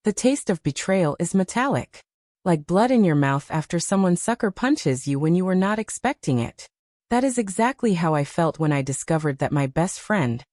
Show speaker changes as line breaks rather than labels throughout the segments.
The taste of betrayal is metallic. Like blood in your mouth after someone sucker punches you when you were not expecting it. That is exactly how I felt when I discovered that my best friend,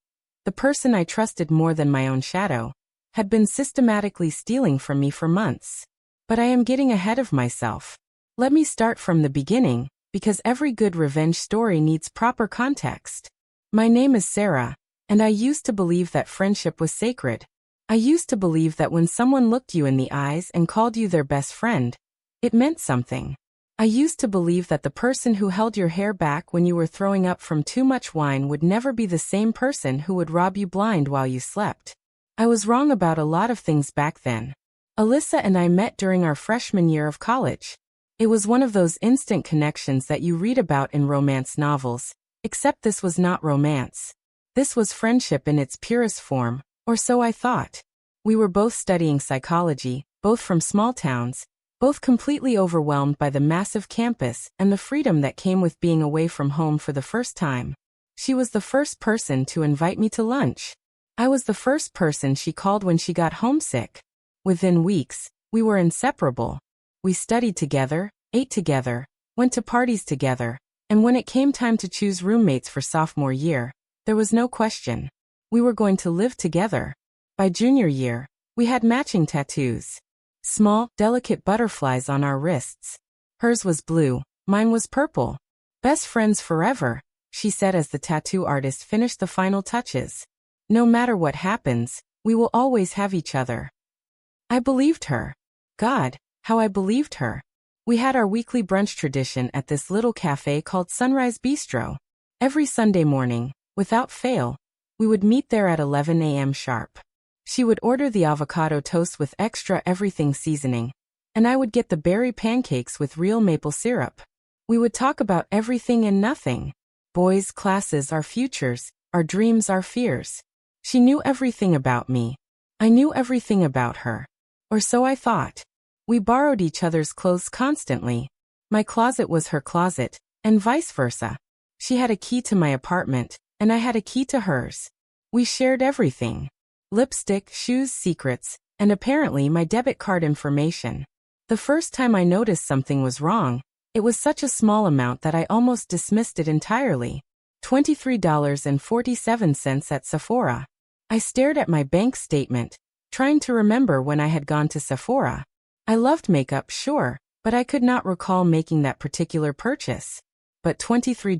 the person I trusted more than my own shadow, had been systematically stealing from me for months. But I am getting ahead of myself. Let me start from the beginning, because every good revenge story needs proper context. My name is Sarah, and I used to believe that friendship was sacred. I used to believe that when someone looked you in the eyes and called you their best friend, it meant something. I used to believe that the person who held your hair back when you were throwing up from too much wine would never be the same person who would rob you blind while you slept. I was wrong about a lot of things back then. Alyssa and I met during our freshman year of college. It was one of those instant connections that you read about in romance novels, except this was not romance. This was friendship in its purest form, or so I thought. We were both studying psychology, both from small towns, both completely overwhelmed by the massive campus and the freedom that came with being away from home for the first time. She was the first person to invite me to lunch. I was the first person she called when she got homesick. Within weeks, we were inseparable. We studied together, ate together, went to parties together, and when it came time to choose roommates for sophomore year, there was no question. We were going to live together. By junior year, we had matching tattoos. Small, delicate butterflies on our wrists. Hers was blue, mine was purple. Best friends forever, she said as the tattoo artist finished the final touches. No matter what happens, we will always have each other. I believed her. God, how I believed her. We had our weekly brunch tradition at this little cafe called Sunrise Bistro. Every Sunday morning, without fail, we would meet there at 11 a.m. sharp. She would order the avocado toast with extra everything seasoning, and I would get the berry pancakes with real maple syrup. We would talk about everything and nothing. Boys, classes, our futures, our dreams, our fears. She knew everything about me. I knew everything about her. Or so I thought. We borrowed each other's clothes constantly. My closet was her closet, and vice versa. She had a key to my apartment, and I had a key to hers. We shared everything. Lipstick, shoes, secrets, and apparently my debit card information. The first time I noticed something was wrong, it was such a small amount that I almost dismissed it entirely. $23.47 at Sephora. I stared at my bank statement, trying to remember when I had gone to Sephora. I loved makeup, sure, but I could not recall making that particular purchase. But $23?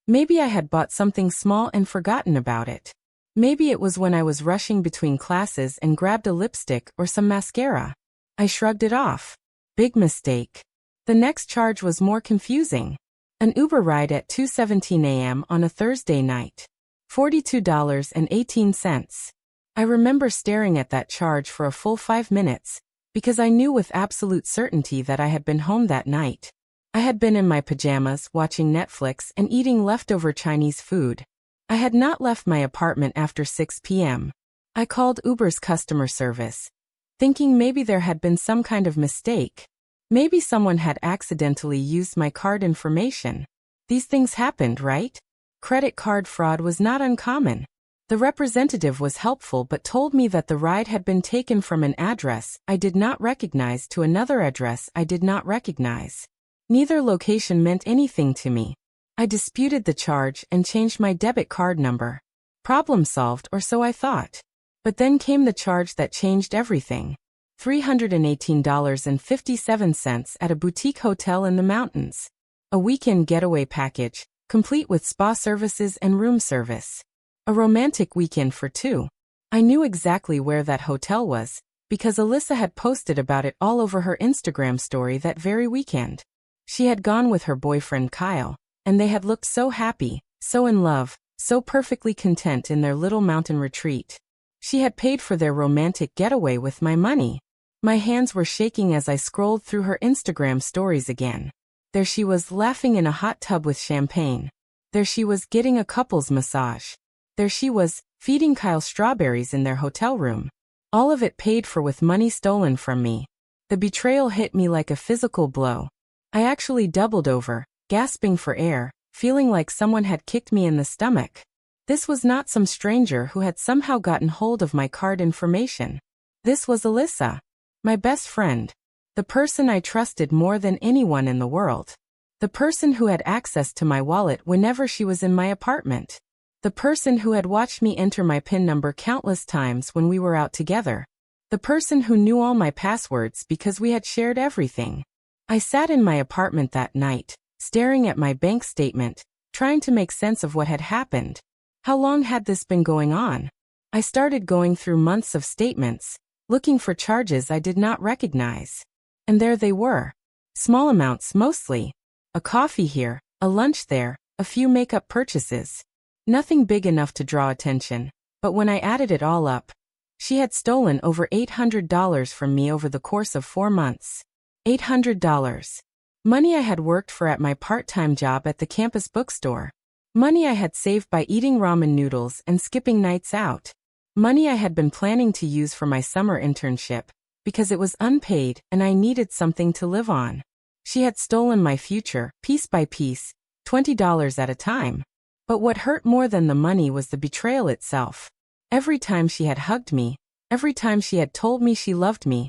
Maybe I had bought something small and forgotten about it. Maybe it was when I was rushing between classes and grabbed a lipstick or some mascara. I shrugged it off. Big mistake. The next charge was more confusing. An Uber ride at 2:17 a.m. on a Thursday night. $42.18. I remember staring at that charge for a full 5 minutes, because I knew with absolute certainty that I had been home that night. I had been in my pajamas, watching Netflix and eating leftover Chinese food. I had not left my apartment after 6 p.m. I called Uber's customer service, thinking maybe there had been some kind of mistake. Maybe someone had accidentally used my card information. These things happened, right? Credit card fraud was not uncommon. The representative was helpful but told me that the ride had been taken from an address I did not recognize to another address I did not recognize. Neither location meant anything to me. I disputed the charge and changed my debit card number. Problem solved, or so I thought. But then came the charge that changed everything. $318.57 at a boutique hotel in the mountains. A weekend getaway package, complete with spa services and room service. A romantic weekend for two. I knew exactly where that hotel was, because Alyssa had posted about it all over her Instagram story that very weekend. She had gone with her boyfriend Kyle, and they had looked so happy, so in love, so perfectly content in their little mountain retreat. She had paid for their romantic getaway with my money. My hands were shaking as I scrolled through her Instagram stories again. There she was laughing in a hot tub with champagne. There she was getting a couple's massage. There she was, feeding Kyle strawberries in their hotel room. All of it paid for with money stolen from me. The betrayal hit me like a physical blow. I actually doubled over, gasping for air, feeling like someone had kicked me in the stomach. This was not some stranger who had somehow gotten hold of my card information. This was Alyssa, my best friend, the person I trusted more than anyone in the world. The person who had access to my wallet whenever she was in my apartment. The person who had watched me enter my PIN number countless times when we were out together. The person who knew all my passwords because we had shared everything. I sat in my apartment that night, staring at my bank statement, trying to make sense of what had happened. How long had this been going on? I started going through months of statements, looking for charges I did not recognize. And there they were. Small amounts mostly. A coffee here, a lunch there, a few makeup purchases. Nothing big enough to draw attention, but when I added it all up, she had stolen over $800 from me over the course of 4 months. $800. Money I had worked for at my part-time job at the campus bookstore. Money I had saved by eating ramen noodles and skipping nights out. Money I had been planning to use for my summer internship, because it was unpaid and I needed something to live on. She had stolen my future, piece by piece, $20 at a time. But what hurt more than the money was the betrayal itself. Every time she had hugged me, every time she had told me she loved me,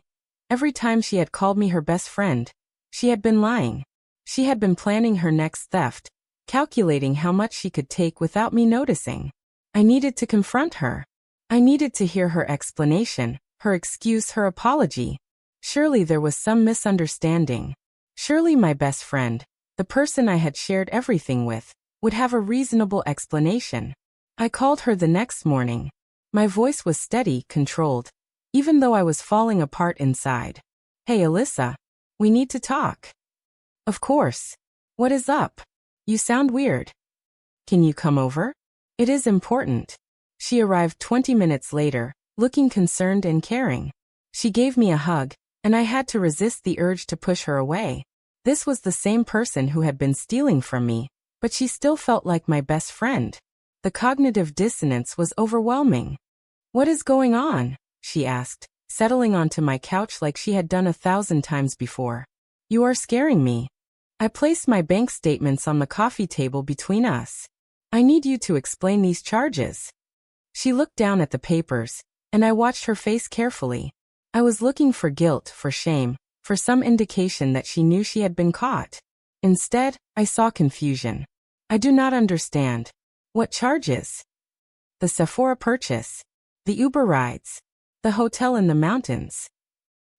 every time she had called me her best friend, she had been lying. She had been planning her next theft, calculating how much she could take without me noticing. I needed to confront her. I needed to hear her explanation, her excuse, her apology. Surely there was some misunderstanding. Surely my best friend, the person I had shared everything with, would have a reasonable explanation. I called her the next morning. My voice was steady, controlled, even though I was falling apart inside. Hey Alyssa, we need to talk. Of course. What is up? You sound weird. Can you come over? It is important. She arrived 20 minutes later, looking concerned and caring. She gave me a hug, and I had to resist the urge to push her away. This was the same person who had been stealing from me, but she still felt like my best friend. The cognitive dissonance was overwhelming. What is going on? She asked, settling onto my couch like she had done 1,000 times before. You are scaring me. I placed my bank statements on the coffee table between us. I need you to explain these charges. She looked down at the papers, and I watched her face carefully. I was looking for guilt, for shame, for some indication that she knew she had been caught. Instead, I saw confusion. I do not understand. What charges? The Sephora purchase. The Uber rides. The hotel in the mountains.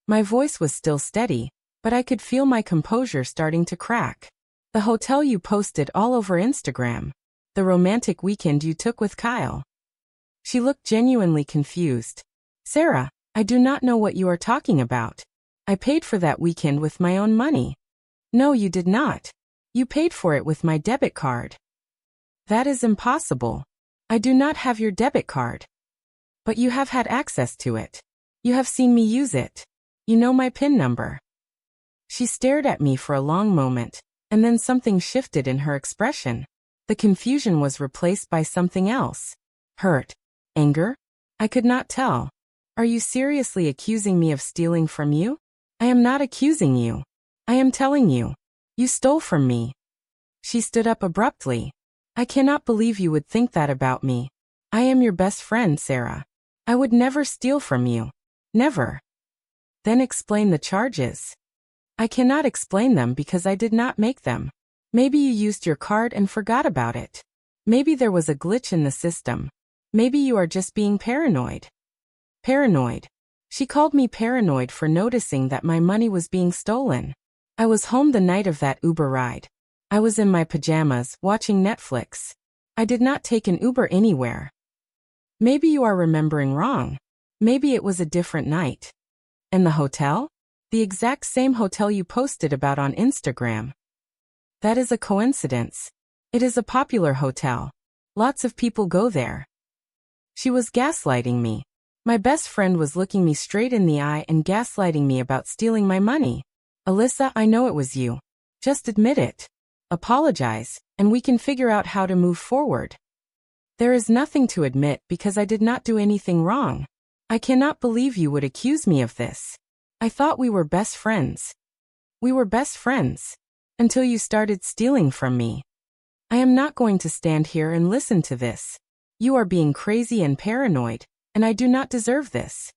My voice was still steady, but I could feel my composure starting to crack. The hotel you posted all over Instagram. The romantic weekend you took with Kyle. She looked genuinely confused. Sarah, I do not know what you are talking about. I paid for that weekend with my own money. No, you did not. You paid for it with my debit card. That is impossible. I do not have your debit card. But you have had access to it. You have seen me use it. You know my PIN number. She stared at me for a long moment, and then something shifted in her expression. The confusion was replaced by something else. Hurt. Anger? I could not tell. Are you seriously accusing me of stealing from you? I am not accusing you. I am telling you. You stole from me. She stood up abruptly. I cannot believe you would think that about me. I am your best friend, Sarah. I would never steal from you. Never. Then explain the charges. I cannot explain them because I did not make them. Maybe you used your card and forgot about it. Maybe there was a glitch in the system. Maybe you are just being paranoid. Paranoid. She called me paranoid for noticing that my money was being stolen. I was home the night of that Uber ride. I was in my pajamas, watching Netflix. I did not take an Uber anywhere. Maybe you are remembering wrong. Maybe it was a different night. And the hotel? The exact same hotel you posted about on Instagram. That is a coincidence. It is a popular hotel. Lots of people go there. She was gaslighting me. My best friend was looking me straight in the eye and gaslighting me about stealing my money. Alyssa, I know it was you. Just admit it. Apologize, and we can figure out how to move forward. There is nothing to admit because I did not do anything wrong. I cannot believe you would accuse me of this. I thought we were best friends. We were best friends. Until you started stealing from me. I am not going to stand here and listen to this. You are being crazy and paranoid, and I do not deserve this.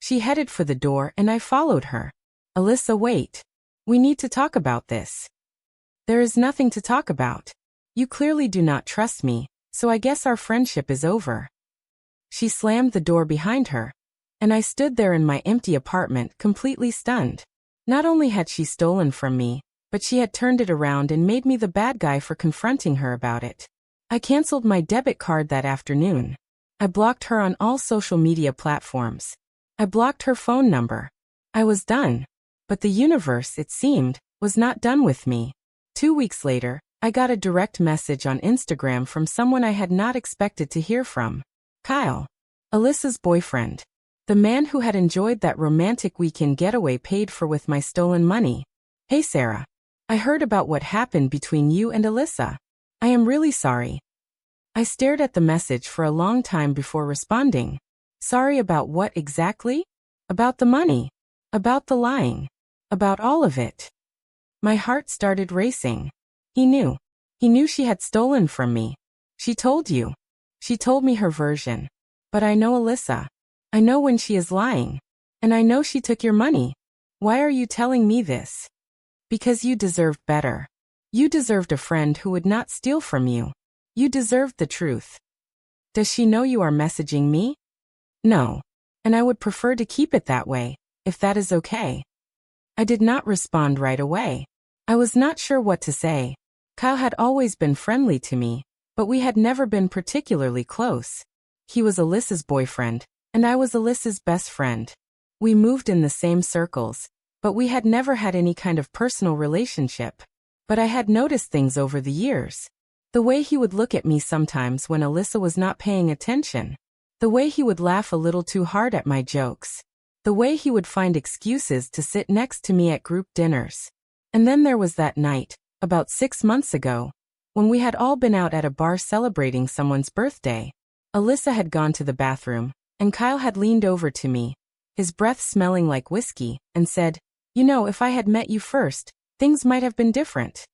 She headed for the door and I followed her. Alyssa, wait. We need to talk about this. There is nothing to talk about. You clearly do not trust me, so I guess our friendship is over. She slammed the door behind her, and I stood there in my empty apartment completely stunned. Not only had she stolen from me, but she had turned it around and made me the bad guy for confronting her about it. I canceled my debit card that afternoon. I blocked her on all social media platforms. I blocked her phone number. I was done. But the universe, it seemed, was not done with me. 2 weeks later, I got a direct message on Instagram from someone I had not expected to hear from. Kyle. Alyssa's boyfriend. The man who had enjoyed that romantic weekend getaway paid for with my stolen money. Hey Sarah. I heard about what happened between you and Alyssa. I am really sorry. I stared at the message for a long time before responding. Sorry about what exactly? About the money. About the lying. About all of it. My heart started racing. He knew. He knew she had stolen from me. She told you. She told me her version. But I know Alyssa. I know when she is lying. And I know she took your money. Why are you telling me this? Because you deserved better. You deserved a friend who would not steal from you. You deserved the truth. Does she know you are messaging me? No. And I would prefer to keep it that way, if that is okay. I did not respond right away. I was not sure what to say. Kyle had always been friendly to me, but we had never been particularly close. He was Alyssa's boyfriend, and I was Alyssa's best friend. We moved in the same circles, but we had never had any kind of personal relationship. But I had noticed things over the years. The way he would look at me sometimes when Alyssa was not paying attention. The way he would laugh a little too hard at my jokes. The way he would find excuses to sit next to me at group dinners. And then there was that night, about 6 months ago, when we had all been out at a bar celebrating someone's birthday. Alyssa had gone to the bathroom, and Kyle had leaned over to me, his breath smelling like whiskey, and said, "You know, if I had met you first, things might have been different."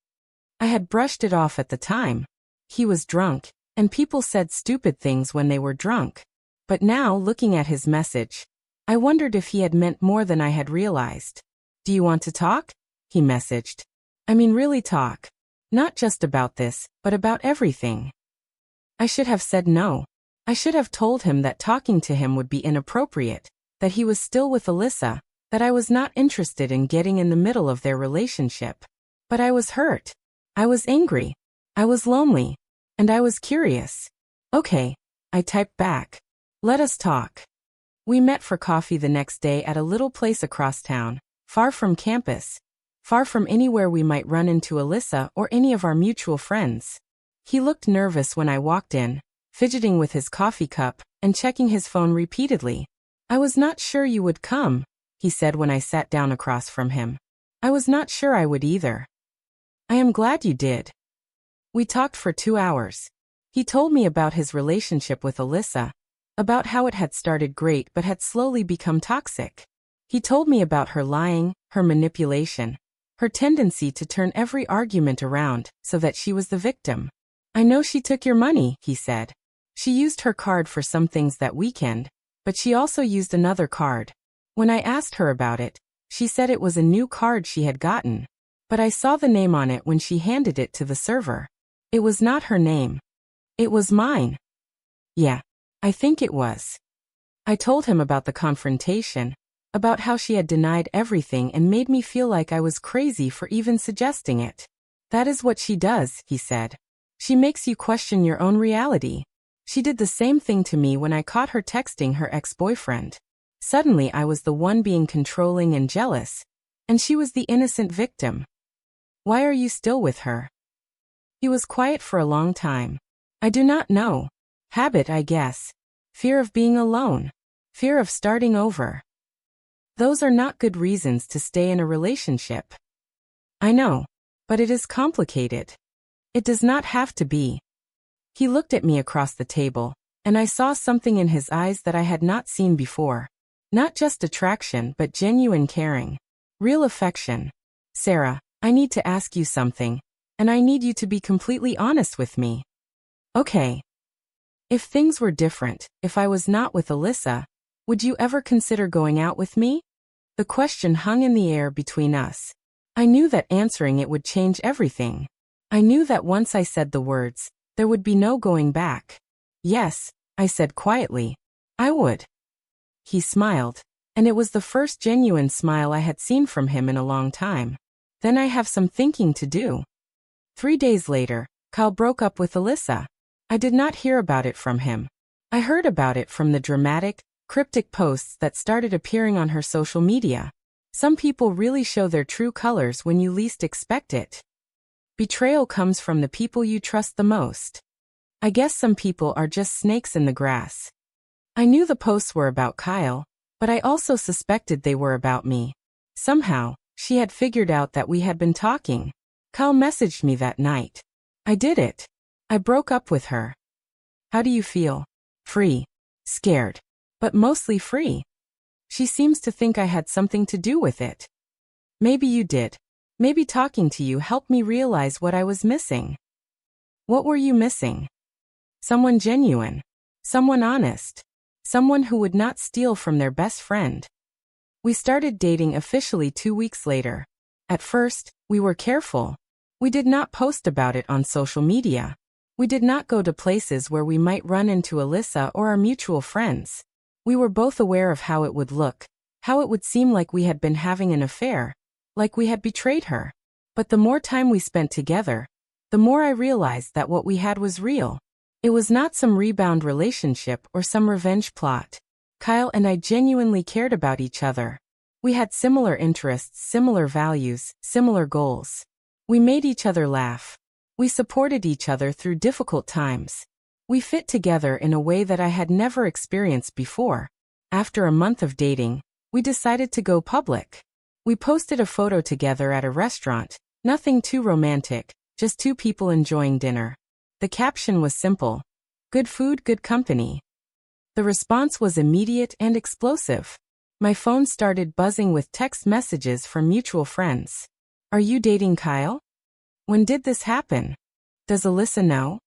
I had brushed it off at the time. He was drunk, and people said stupid things when they were drunk. But now, looking at his message, I wondered if he had meant more than I had realized. "Do you want to talk?" he messaged. I mean really talk. Not just about this, but about everything. I should have said no. I should have told him that talking to him would be inappropriate, that he was still with Alyssa, that I was not interested in getting in the middle of their relationship. But I was hurt. I was angry. I was lonely. And I was curious. "Okay," I typed back. "Let us talk." We met for coffee the next day at a little place across town, far from campus, far from anywhere we might run into Alyssa or any of our mutual friends. He looked nervous when I walked in, fidgeting with his coffee cup and checking his phone repeatedly. "I was not sure you would come," he said when I sat down across from him. "I was not sure I would either." "I am glad you did." We talked for 2 hours. He told me about his relationship with Alyssa, about how it had started great but had slowly become toxic. He told me about her lying, her manipulation, her tendency to turn every argument around so that she was the victim. "I know she took your money," he said. "She used her card for some things that weekend, but she also used another card. When I asked her about it, she said it was a new card she had gotten. But I saw the name on it when she handed it to the server. It was not her name. It was mine." Yeah, I think it was. I told him about the confrontation, about how she had denied everything and made me feel like I was crazy for even suggesting it. "That is what she does," he said. "She makes you question your own reality. She did the same thing to me when I caught her texting her ex-boyfriend. Suddenly I was the one being controlling and jealous, and she was the innocent victim. Why are you still with her?" He was quiet for a long time. "I do not know. Habit, I guess. Fear of being alone. Fear of starting over. Those are not good reasons to stay in a relationship." "I know. But it is complicated. It does not have to be." He looked at me across the table, and I saw something in his eyes that I had not seen before. Not just attraction but genuine caring. Real affection. "Sarah, I need to ask you something, and I need you to be completely honest with me." "Okay." If things were different, if I was not with Alyssa, Would you ever consider going out with me? The question hung in the air between us. I knew that answering it would change everything. I knew that once I said the words, there would be no going back. Yes, I said quietly. I would. He smiled, and it was the first genuine smile I had seen from him in a long time. Then I have some thinking to do. 3 days later, Kyle broke up with Alyssa. I did not hear about it from him. I heard about it from the dramatic, cryptic posts that started appearing on her social media. Some people really show their true colors when you least expect it. Betrayal comes from the people you trust the most. I guess some people are just snakes in the grass. I knew the posts were about Kyle, but I also suspected they were about me. Somehow, she had figured out that we had been talking. Kyle messaged me that night. I did it. I broke up with her. How do you feel? Free. Scared. But mostly free. She seems to think I had something to do with it. Maybe you did. Maybe talking to you helped me realize what I was missing. What were you missing? Someone genuine. Someone honest. Someone who would not steal from their best friend. We started dating officially 2 weeks later. At first, we were careful. We did not post about it on social media. We did not go to places where we might run into Alyssa or our mutual friends. We were both aware of how it would look, how it would seem like we had been having an affair, like we had betrayed her. But the more time we spent together, the more I realized that what we had was real. It was not some rebound relationship or some revenge plot. Kyle and I genuinely cared about each other. We had similar interests, similar values, similar goals. We made each other laugh. We supported each other through difficult times. We fit together in a way that I had never experienced before. After a month of dating, we decided to go public. We posted a photo together at a restaurant, nothing too romantic, just 2 people enjoying dinner. The caption was simple: good food, good company. The response was immediate and explosive. My phone started buzzing with text messages from mutual friends. Are you dating Kyle? When did this happen? Does Alyssa know?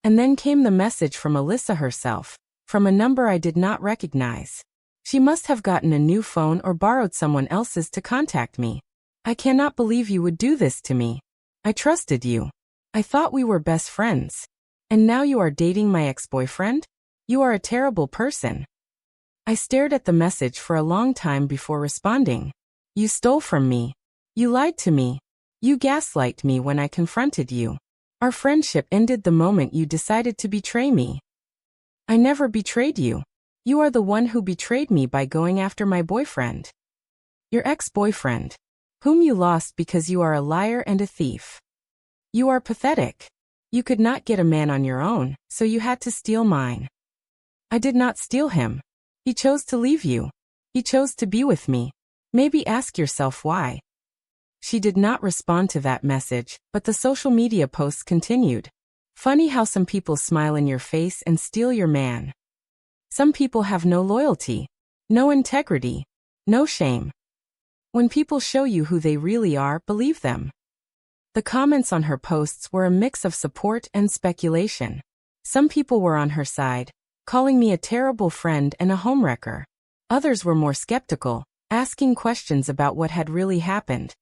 And then came the message from Alyssa herself, from a number I did not recognize. She must have gotten a new phone or borrowed someone else's to contact me. I cannot believe you would do this to me. I trusted you. I thought we were best friends. And now you are dating my ex-boyfriend? You are a terrible person. I stared at the message for a long time before responding. You stole from me. You lied to me. You gaslight me when I confronted you. Our friendship ended the moment you decided to betray me. I never betrayed you. You are the one who betrayed me by going after my boyfriend. Your ex-boyfriend, whom you lost because you are a liar and a thief. You are pathetic. You could not get a man on your own, so you had to steal mine. I did not steal him. He chose to leave you. He chose to be with me. Maybe ask yourself why. She did not respond to that message, but the social media posts continued. Funny how some people smile in your face and steal your man. Some people have no loyalty, no integrity, no shame. When people show you who they really are, believe them. The comments on her posts were a mix of support and speculation. Some people were on her side, calling me a terrible friend and a homewrecker. Others were more skeptical, asking questions about what had really happened,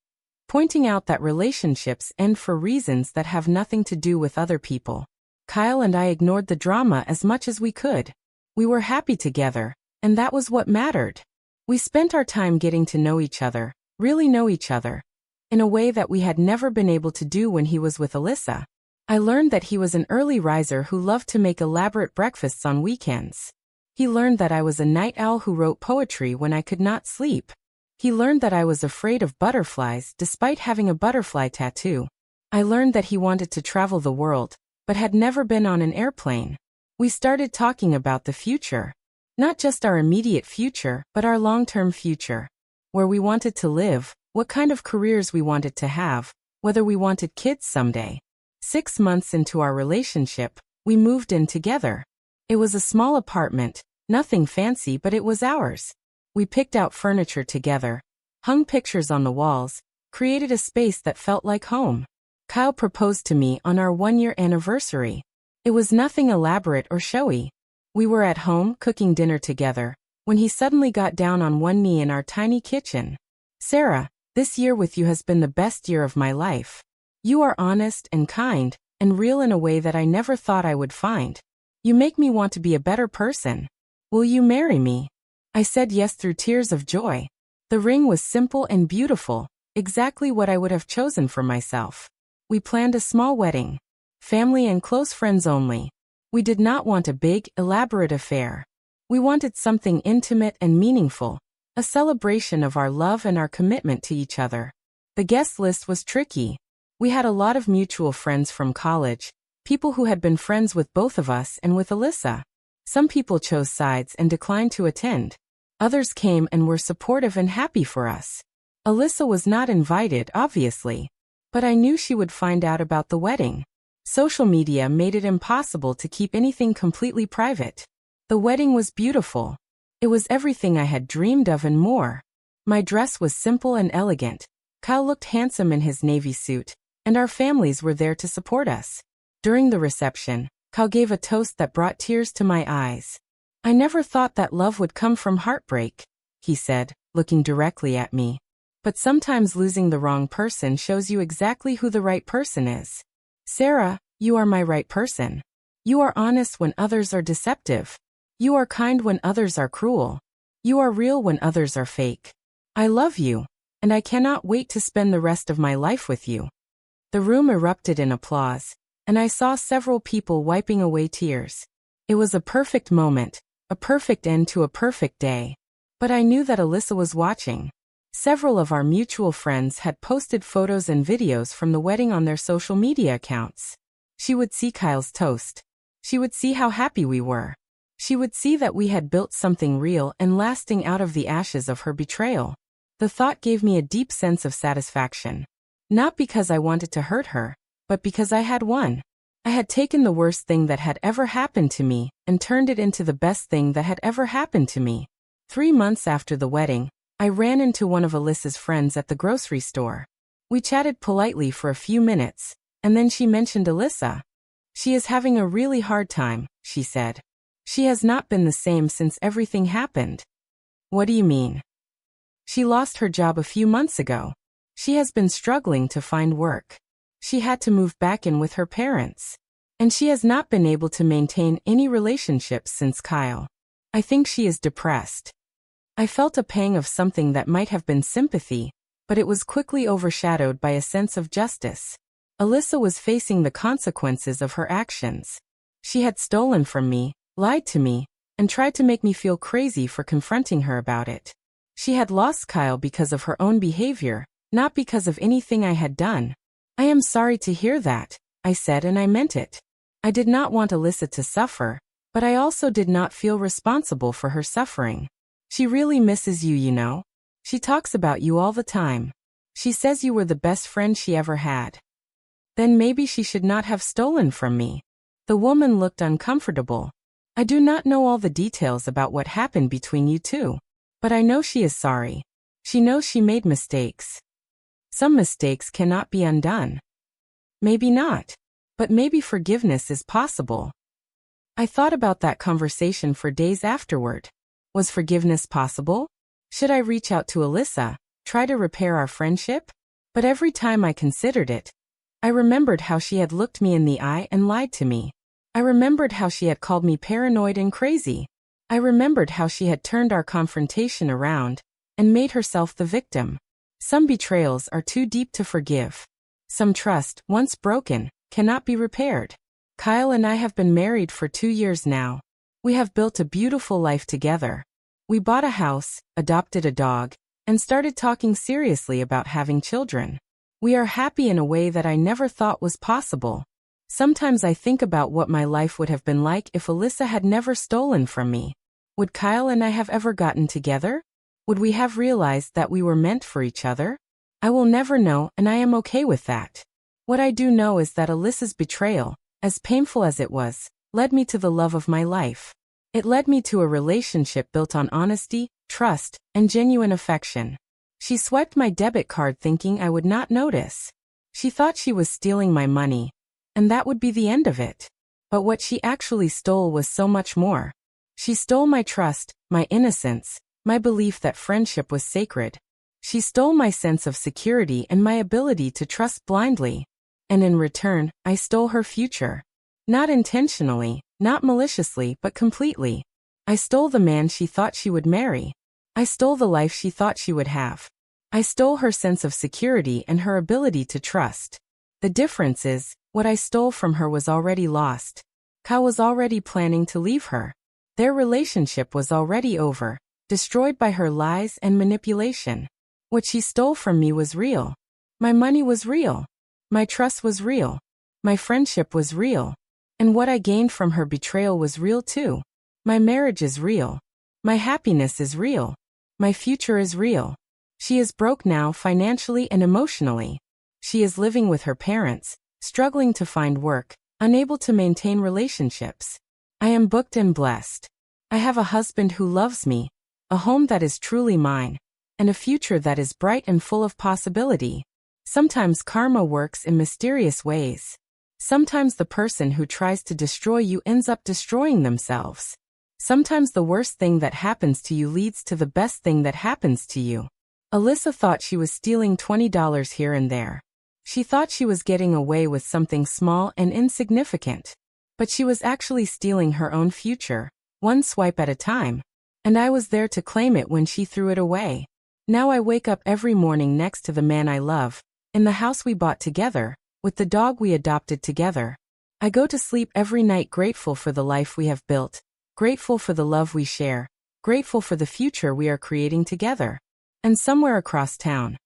pointing out that relationships end for reasons that have nothing to do with other people. Kyle and I ignored the drama as much as we could. We were happy together, and that was what mattered. We spent our time getting to know each other, really know each other, in a way that we had never been able to do when he was with Alyssa. I learned that he was an early riser who loved to make elaborate breakfasts on weekends. He learned that I was a night owl who wrote poetry when I could not sleep. He learned that I was afraid of butterflies despite having a butterfly tattoo. I learned that he wanted to travel the world, but had never been on an airplane. We started talking about the future. Not just our immediate future, but our long-term future. Where we wanted to live, what kind of careers we wanted to have, whether we wanted kids someday. 6 months into our relationship, we moved in together. It was a small apartment, nothing fancy, but it was ours. We picked out furniture together, hung pictures on the walls, created a space that felt like home. Kyle proposed to me on our 1-year anniversary. It was nothing elaborate or showy. We were at home cooking dinner together, when he suddenly got down on one knee in our tiny kitchen. "Sarah, this year with you has been the best year of my life. You are honest and kind and real in a way that I never thought I would find. You make me want to be a better person. Will you marry me?" I said yes through tears of joy. The ring was simple and beautiful, exactly what I would have chosen for myself. We planned a small wedding. Family and close friends only. We did not want a big, elaborate affair. We wanted something intimate and meaningful, a celebration of our love and our commitment to each other. The guest list was tricky. We had a lot of mutual friends from college, people who had been friends with both of us and with Alyssa. Some people chose sides and declined to attend. Others came and were supportive and happy for us. Alyssa was not invited, obviously, but I knew she would find out about the wedding. Social media made it impossible to keep anything completely private. The wedding was beautiful. It was everything I had dreamed of and more. My dress was simple and elegant. Kyle looked handsome in his navy suit, and our families were there to support us. During the reception, Kyle gave a toast that brought tears to my eyes. "I never thought that love would come from heartbreak," he said, looking directly at me. "But sometimes losing the wrong person shows you exactly who the right person is. Sarah, you are my right person. You are honest when others are deceptive. You are kind when others are cruel. You are real when others are fake. I love you, and I cannot wait to spend the rest of my life with you." The room erupted in applause, and I saw several people wiping away tears. It was a perfect moment, a perfect end to a perfect day. But I knew that Alyssa was watching. Several of our mutual friends had posted photos and videos from the wedding on their social media accounts. She would see Kyle's toast. She would see how happy we were. She would see that we had built something real and lasting out of the ashes of her betrayal. The thought gave me a deep sense of satisfaction. Not because I wanted to hurt her, but because I had won. I had taken the worst thing that had ever happened to me and turned it into the best thing that had ever happened to me. 3 months after the wedding, I ran into one of Alyssa's friends at the grocery store. We chatted politely for a few minutes, and then she mentioned Alyssa. "She is having a really hard time," she said. "She has not been the same since everything happened." "What do you mean?" "She lost her job a few months ago. She has been struggling to find work. She had to move back in with her parents. And she has not been able to maintain any relationships since Kyle. I think she is depressed." I felt a pang of something that might have been sympathy, but it was quickly overshadowed by a sense of justice. Alyssa was facing the consequences of her actions. She had stolen from me, lied to me, and tried to make me feel crazy for confronting her about it. She had lost Kyle because of her own behavior, not because of anything I had done. "I am sorry to hear that," I said, and I meant it. I did not want Alyssa to suffer, but I also did not feel responsible for her suffering. "She really misses you, you know. She talks about you all the time. She says you were the best friend she ever had." "Then maybe she should not have stolen from me." The woman looked uncomfortable. "I do not know all the details about what happened between you two, but I know she is sorry. She knows she made mistakes. Some mistakes cannot be undone." "Maybe not, but maybe forgiveness is possible." I thought about that conversation for days afterward. Was forgiveness possible? Should I reach out to Alyssa, try to repair our friendship? But every time I considered it, I remembered how she had looked me in the eye and lied to me. I remembered how she had called me paranoid and crazy. I remembered how she had turned our confrontation around and made herself the victim. Some betrayals are too deep to forgive. Some trust, once broken, cannot be repaired. Kyle and I have been married for 2 years now. We have built a beautiful life together. We bought a house, adopted a dog, and started talking seriously about having children. We are happy in a way that I never thought was possible. Sometimes I think about what my life would have been like if Alyssa had never stolen from me. Would Kyle and I have ever gotten together? Would we have realized that we were meant for each other? I will never know, and I am okay with that. What I do know is that Alyssa's betrayal, as painful as it was, led me to the love of my life. It led me to a relationship built on honesty, trust, and genuine affection. She swiped my debit card thinking I would not notice. She thought she was stealing my money, and that would be the end of it. But what she actually stole was so much more. She stole my trust, my innocence, my belief that friendship was sacred. She stole my sense of security and my ability to trust blindly. And in return, I stole her future. Not intentionally, not maliciously, but completely. I stole the man she thought she would marry. I stole the life she thought she would have. I stole her sense of security and her ability to trust. The difference is, what I stole from her was already lost. Ka was already planning to leave her. Their relationship was already over, destroyed by her lies and manipulation. What she stole from me was real. My money was real. My trust was real. My friendship was real. And what I gained from her betrayal was real too. My marriage is real. My happiness is real. My future is real. She is broke now financially and emotionally. She is living with her parents, struggling to find work, unable to maintain relationships. I am booked and blessed. I have a husband who loves me, a home that is truly mine, and a future that is bright and full of possibility. Sometimes karma works in mysterious ways. Sometimes the person who tries to destroy you ends up destroying themselves. Sometimes the worst thing that happens to you leads to the best thing that happens to you. Alyssa thought she was stealing $20 here and there. She thought she was getting away with something small and insignificant. But she was actually stealing her own future, one swipe at a time. And I was there to claim it when she threw it away. Now I wake up every morning next to the man I love, in the house we bought together, with the dog we adopted together. I go to sleep every night grateful for the life we have built, grateful for the love we share, grateful for the future we are creating together. And somewhere across town,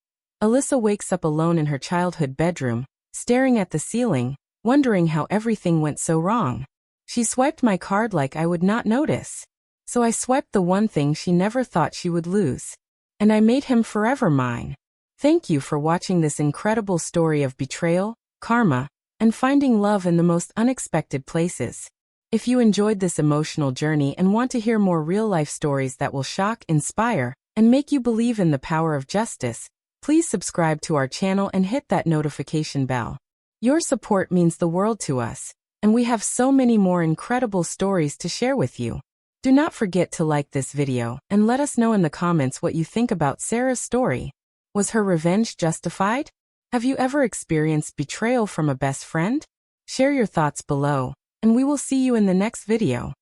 Alyssa wakes up alone in her childhood bedroom, staring at the ceiling, wondering how everything went so wrong. She swiped my card like I would not notice. So I swiped the one thing she never thought she would lose. And I made him forever mine. Thank you for watching this incredible story of betrayal, karma, and finding love in the most unexpected places. If you enjoyed this emotional journey and want to hear more real-life stories that will shock, inspire, and make you believe in the power of justice, please subscribe to our channel and hit that notification bell. Your support means the world to us, and we have so many more incredible stories to share with you. Do not forget to like this video and let us know in the comments what you think about Sarah's story. Was her revenge justified? Have you ever experienced betrayal from a best friend? Share your thoughts below, and we will see you in the next video.